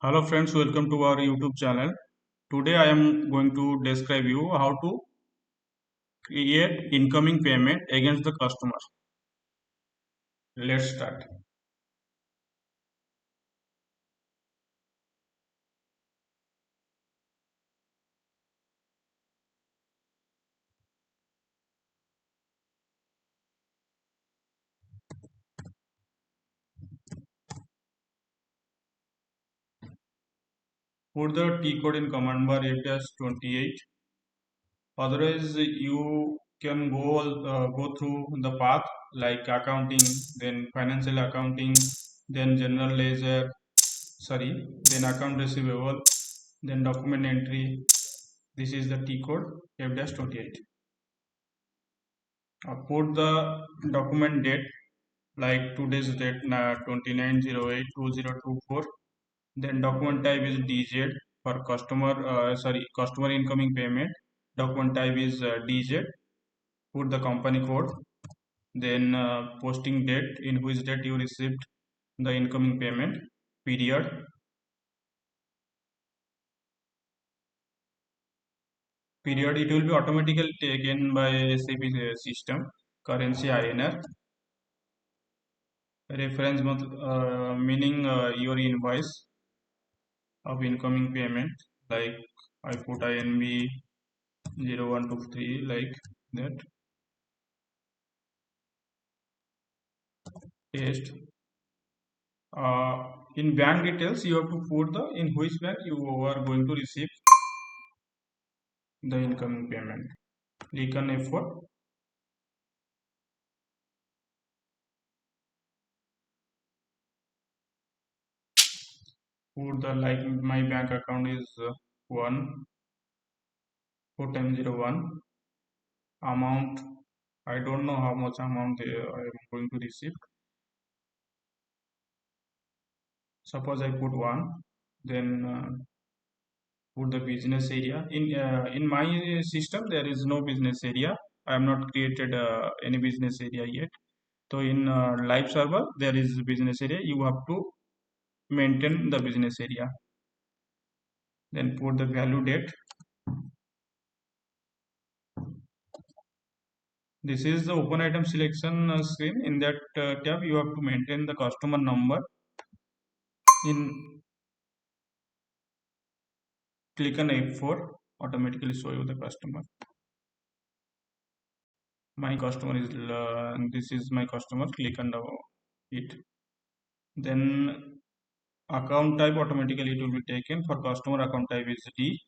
Hello friends, welcome to our YouTube channel. Today I am going to describe you how to create incoming payment against the customer. Let's start. Put the T code in command bar F-28. Otherwise you can go through the path like accounting, then financial accounting, then general ledger, then account receivable, then document entry. This is the T code F-28. Put the document date like today's date 29/08/2024. Then document type is DZ for customer incoming payment. Document type is DZ. Put the company code. Then posting date, in which date you received the incoming payment. Period. It will be automatically taken by SAP system. Currency INR. Reference meaning your invoice of incoming payment, like I put INB 0123 like that. Paste. In bank details you have to put the in which bank you are going to receive the incoming payment. Click on F4. Put the like my bank account is 1 4 times 01. Amount, I don't know how much amount I am going to receive. Suppose I put 1. Then put the business area. In my system there is no business area. I have not created any business area yet. So in live server there is business area. You have to maintain the business area. Then put the value date. This is the open item selection screen. In that tab you have to maintain the customer number. In click on F4, automatically show you the customer. My customer is this is my customer. Click on it. Then account type, automatically it will be taken. For customer, account type is D.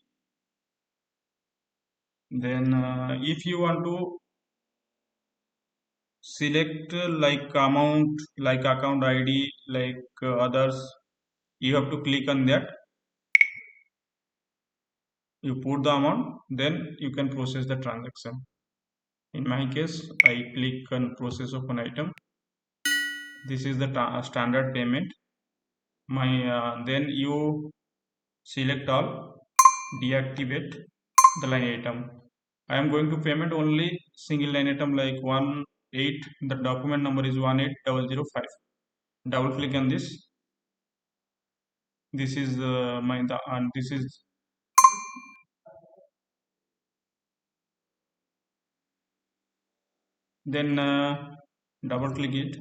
Then if you want to select like amount, like account ID, like others, you have to click on that. You put the amount, then you can process the transaction. In my case, I click on process of an item. This is the standard payment. My then you select all, deactivate the line item. I am going to payment only single line item like 18. The document number is 18005. Double click on this. This is this is then double click it.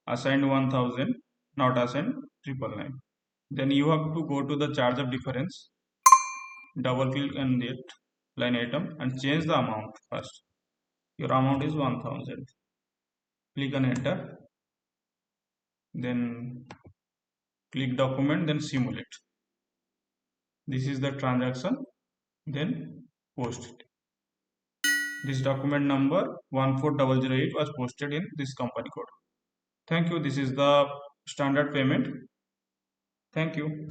Assigned 1000, not assigned 999. Then you have to go to the charge of difference. Double click on that line item and change the amount first. Your amount is 1000. Click on enter. Then click document, then simulate. This is the transaction, then post it. This document number 14008 was posted in this company code. Thank you. This is the standard payment. Thank you.